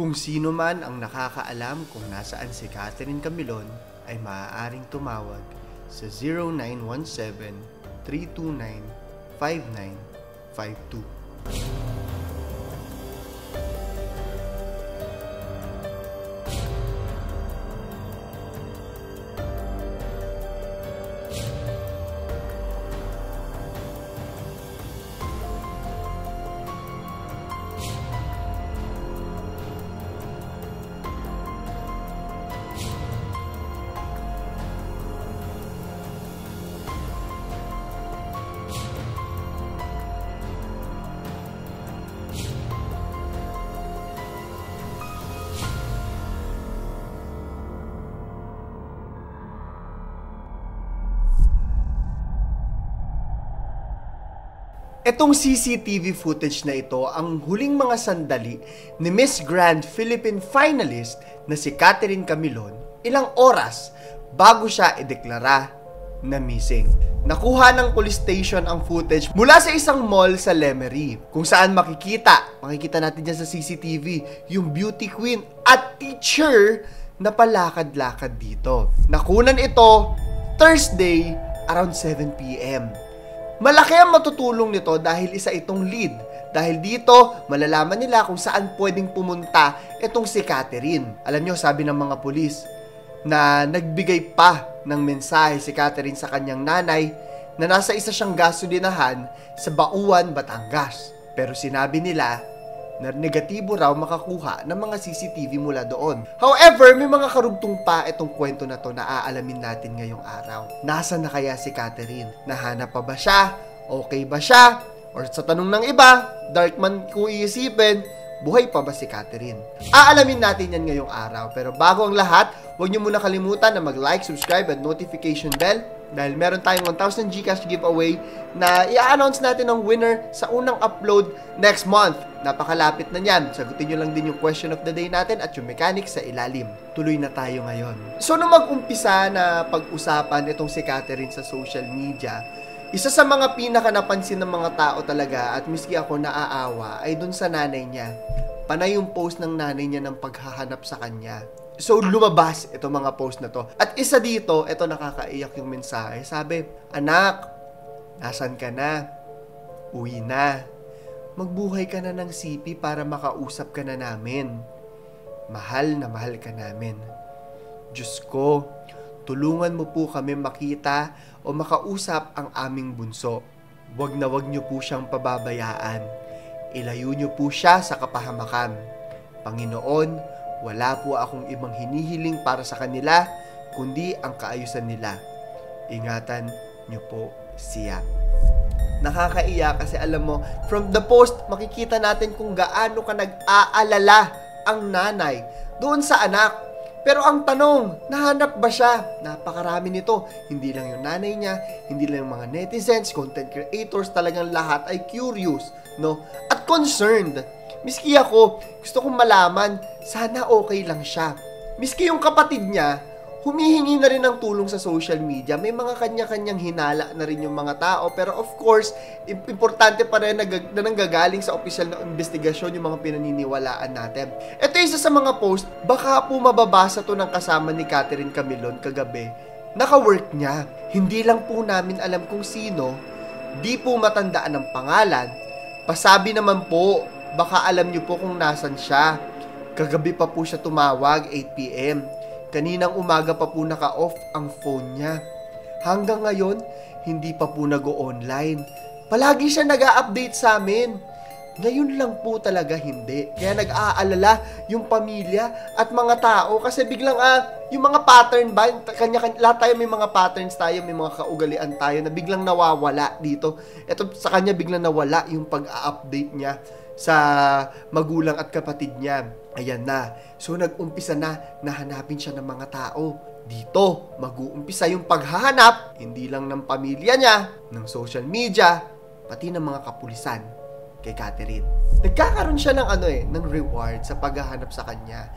Kung sino man ang nakakaalam kung nasaan si Catherine Camilon ay maaaring tumawag sa 0917-329-5952. Itong CCTV footage na ito ang huling mga sandali ni Miss Grand Philippine finalist na si Catherine Camilon ilang oras bago siya ideklara na missing. Nakuha ng police station ang footage mula sa isang mall sa Lemery kung saan makikita natin dyan sa CCTV yung beauty queen at teacher na palakad-lakad dito. Nakunan ito Thursday around 7 p.m. Malaki ang matutulong nito dahil isa itong lead. Dahil dito, malalaman nila kung saan pwedeng pumunta itong si Catherine. Alam nyo, sabi ng mga pulis na nagbigay pa ng mensahe si Catherine sa kanyang nanay na nasa isa siyang gasolinahan sa Bauan, Batangas. Pero sinabi nila na negatibo raw makakuha ng mga CCTV mula doon. However, may mga karugtong pa itong kwento na to na aalamin natin ngayong araw. Nasaan na kaya si Catherine? Nahanap pa ba siya? Okay ba siya? Or sa tanong ng iba, Darkman kung iisipin, buhay pa ba si Catherine? Aalamin natin yan ngayong araw. Pero bago ang lahat, huwag niyo muna kalimutan na mag-like, subscribe, at notification bell dahil meron tayong 1,000 Gcash giveaway na i-announce natin ang winner sa unang upload next month. Napakalapit na niyan. Sagutin nyo lang din yung question of the day natin at yung mechanics sa ilalim. Tuloy na tayo ngayon. So, nung mag-umpisa na pag-usapan itong si Catherine sa social media, isa sa mga pinaka napansin ng mga tao talaga at miski ako naaawa ay dun sa nanay niya. Panay yung post ng nanay niya ng paghahanap sa kanya. So, lumabas itong mga post na to. At isa dito, ito nakakaiyak yung mensahe. Sabi, "Anak, nasan ka na? Uwi na. Magbuhay ka na ng sipi para makausap ka na namin. Mahal na mahal ka namin. Diyos ko, tulungan mo po kami makita o makausap ang aming bunso. Wag na wag niyo po siyang pababayaan. Ilayo niyo po siya sa kapahamakan. Panginoon, wala po akong ibang hinihiling para sa kanila, kundi ang kaayusan nila. Ingatan niyo po siya." Nakakaiyak kasi alam mo, from the post, makikita natin kung gaano ka nag-aalala ang nanay doon sa anak. Pero ang tanong, nahanap ba siya? Napakarami nito. Hindi lang yung nanay niya, hindi lang yung mga netizens, content creators, talagang lahat ay curious, no? At concerned. Miski ako, gusto kong malaman, sana okay lang siya. Miski yung kapatid niya, humihingi na rin ng tulong sa social media. May mga kanya-kanyang hinala na rin yung mga tao. Pero of course, importante pa rin na nanggagaling sa opisyal na investigasyon yung mga pinaniniwalaan natin. Ito isa sa mga post, baka po mababasa to ng kasama ni Catherine Camilon kagabi. Naka-work niya. Hindi lang po namin alam kung sino, di po matandaan ang pangalan. Pasabi naman po, baka alam niyo po kung nasan siya. Kagabi pa po siya tumawag, 8 p.m. Kaninang umaga pa po naka-off ang phone niya. Hanggang ngayon, hindi pa po nag-o-online. Palagi siya nag-a-update sa amin. Ngayon lang po talaga hindi. Kaya nag-aalala yung pamilya at mga tao kasi biglang yung mga pattern ba, lahat tayo may mga patterns tayo, may mga kaugalian tayo na biglang nawawala dito. Ito sa kanya biglang nawala yung pag-a-update niya sa magulang at kapatid niya. Ayan na. So nag-umpisa na hanapin siya ng mga tao. Dito, mag-uumpisa yung paghahanap, hindi lang ng pamilya niya, ng social media, pati ng mga kapulisan kay Catherine. Nagkakaroon siya ng reward sa paghahanap sa kanya.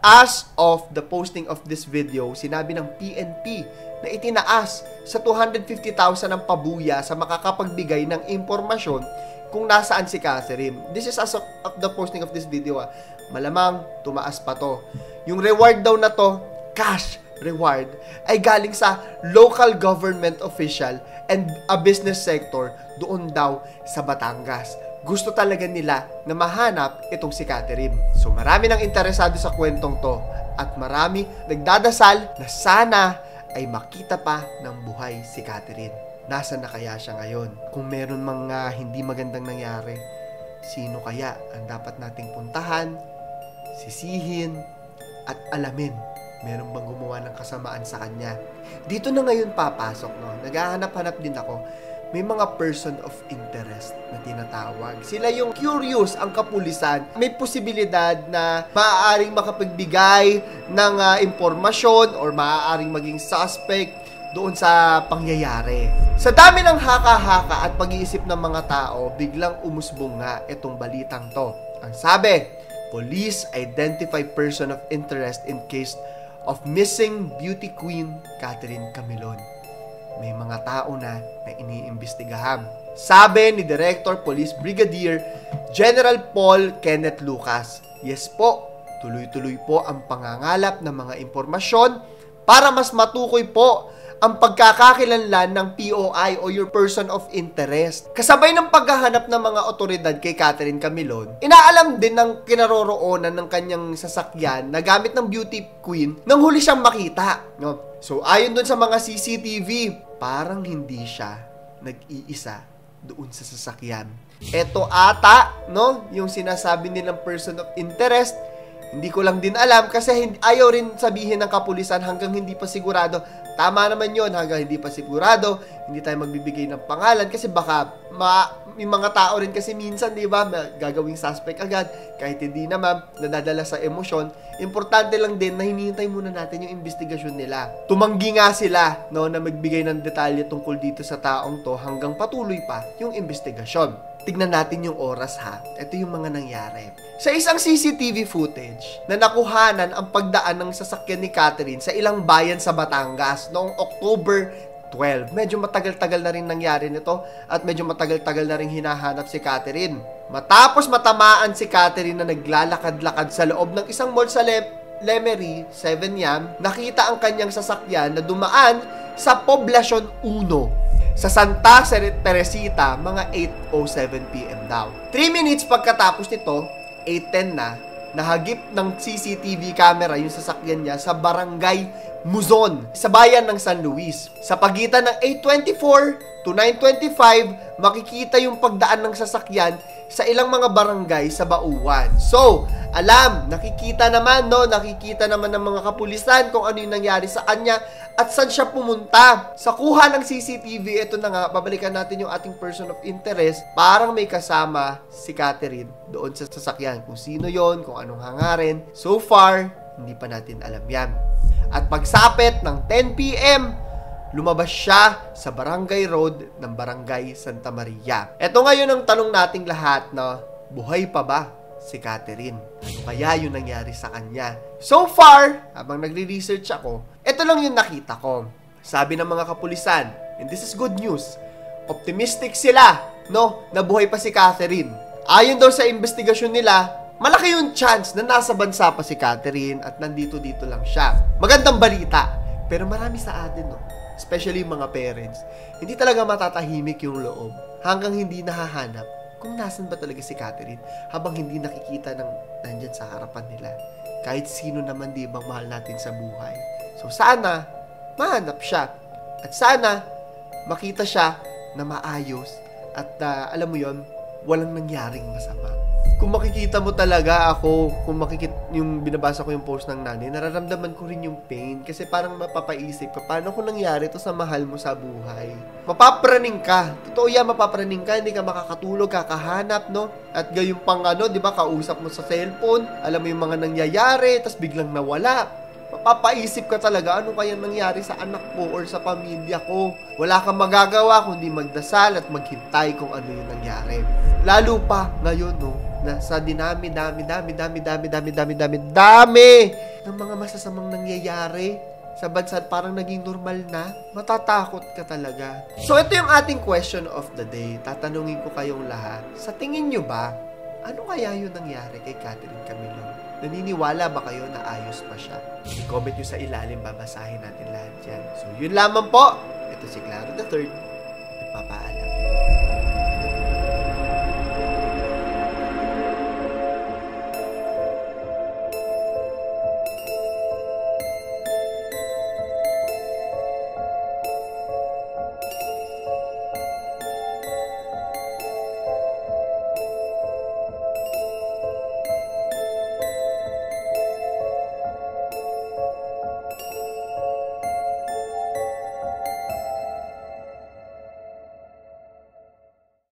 As of the posting of this video, sinabi ng PNP na itinaas sa 250,000 ang pabuya sa makakapagbigay ng impormasyon kung nasaan si Catherine. This is as of the posting of this video. Malamang tumaas pa to. Yung reward daw na to, cash reward, ay galing sa local government official and a business sector doon daw sa Batangas. Gusto talaga nila na mahanap itong si Catherine. So marami nang interesado sa kwentong to at marami nagdadasal na sana ay makita pa ng buhay si Catherine. Nasaan na kaya siya ngayon? Kung meron mga hindi magandang nangyari, sino kaya ang dapat nating puntahan, sisihin, at alamin? Meron bang gumawa ng kasamaan sa kanya? Dito na ngayon papasok, no? Naghahanap-hanap din ako. May mga person of interest na tinatawag. Sila yung curious ang kapulisan. May posibilidad na maaaring makapagbigay ng impormasyon or maaaring maging suspect doon sa pangyayari. Sa dami ng haka-haka at pag-iisip ng mga tao, biglang umusbong nga itong balitang to. Ang sabi, police identify person of interest in case of missing beauty queen Catherine Camilon. May mga tao na iniimbestigahan. Sabi ni Director Police Brigadier General Paul Kenneth Lucas, yes po, tuloy-tuloy po ang pangangalap ng mga impormasyon para mas matukoy po ang pagkakakilanlan ng POI o your person of interest. Kasabay ng paghahanap ng mga otoridad kay Catherine Camilon, inaalam din ng kinaroroonan ng kanyang sasakyan na gamit ng beauty queen nang huli siyang makita. No? So, ayon dun sa mga CCTV, parang hindi siya nag-iisa doon sa sasakyan. Eto ata, no, yung sinasabi nilang person of interest, hindi ko lang din alam kasi ayaw rin sabihin ng kapulisan hanggang hindi pa sigurado. Tama naman yon, hanggang hindi pa sigurado, hindi tayo magbibigay ng pangalan kasi baka may mga tao rin kasi minsan, di ba, gagawing suspect agad kahit hindi naman nadadala sa emosyon. Importante lang din na hinihintay muna natin yung investigasyon nila. Tumanggi nga sila, no, na magbigay ng detalye tungkol dito sa taong to hanggang patuloy pa yung investigasyon. Tignan natin yung oras ha. Ito yung mga nangyari. Sa isang CCTV footage na nakuhanan ang pagdaan ng sasakyan ni Catherine sa ilang bayan sa Batangas noong October 12. Medyo matagal-tagal na rin nangyari nito at medyo matagal-tagal na rin hinahanap si Catherine. Matapos matamaan si Catherine na naglalakad-lakad sa loob ng isang mall sa Lemery, 7 Yam, nakita ang kanyang sasakyan na dumaan sa Poblacion 1. Sa Santa Teresita, mga 8:07 PM daw. 3 minutes pagkatapos nito, 8:10 na, nahagip ng CCTV camera yung sasakyan niya sa Barangay Muzon, sa bayan ng San Luis. Sa pagitan ng 8:24 to 9:25, makikita yung pagdaan ng sasakyan sa ilang mga barangay sa Bauan. So, nakikita naman ng mga kapulisan kung ano yung nangyari sa kanya at saan siya pumunta. Sa kuha ng CCTV, ito na nga, babalikan natin yung ating person of interest. Parang may kasama si Catherine doon sa sasakyan. Kung sino yon, kung anong hangarin. So far, hindi pa natin alam yan. At pagsapit ng 10 PM, lumabas siya sa Barangay Road ng Barangay Santa Maria. Ito ngayon ang tanong nating lahat na, buhay pa ba si Catherine? Ano kaya yung nangyari sa kanya? So far, habang nagre-research ako, ito lang yung nakita ko. Sabi ng mga kapulisan, and this is good news, optimistic sila, no, na buhay pa si Catherine. Ayon daw sa investigasyon nila, malaki yung chance na nasa bansa pa si Catherine at nandito-dito lang siya. Magandang balita, pero marami sa atin, no, especially mga parents, hindi talaga matatahimik yung loob hanggang hindi nahahanap kung nasan ba talaga si Catherine habang hindi nakikita ng nandyan sa harapan nila. Kahit sino naman, di bang mahal natin sa buhay. So sana mahanap siya at sana makita siya na maayos at alam mo yon, walang nangyaring masama. Kung makikita mo talaga ako, kung yung binabasa ko yung post ng nanay, nararamdaman ko rin yung pain kasi parang mapapaisip ka, paano kung nangyari to sa mahal mo sa buhay? Mapapraning ka. Totoo yan, mapapraning ka, hindi ka makakatulog, kakahanap, no? At gayong pang di ba, kausap mo sa cellphone, alam mo yung mga nangyayari, tas biglang nawala. Mapapaisip ka talaga, ano kaya nangyari sa anak ko or sa pamilya ko? Wala kang magagawa kundi magdasal at maghintay kung ano yung nangyari. Lalo pa ngayon, no, na sa dami ng mga masasamang nangyayari sa bansa parang naging normal na, matatakot ka talaga. So ito yung ating question of the day. Tatanungin ko kayong lahat. Sa tingin nyo ba, ano kaya yung nangyari kay Catherine Camilo? Naniniwala ba kayo na ayos pa siya? I-comment nyo sa ilalim, babasahin natin lahat yan. So yun lamang po. Ito si Claro the Third. Nagpapaalam.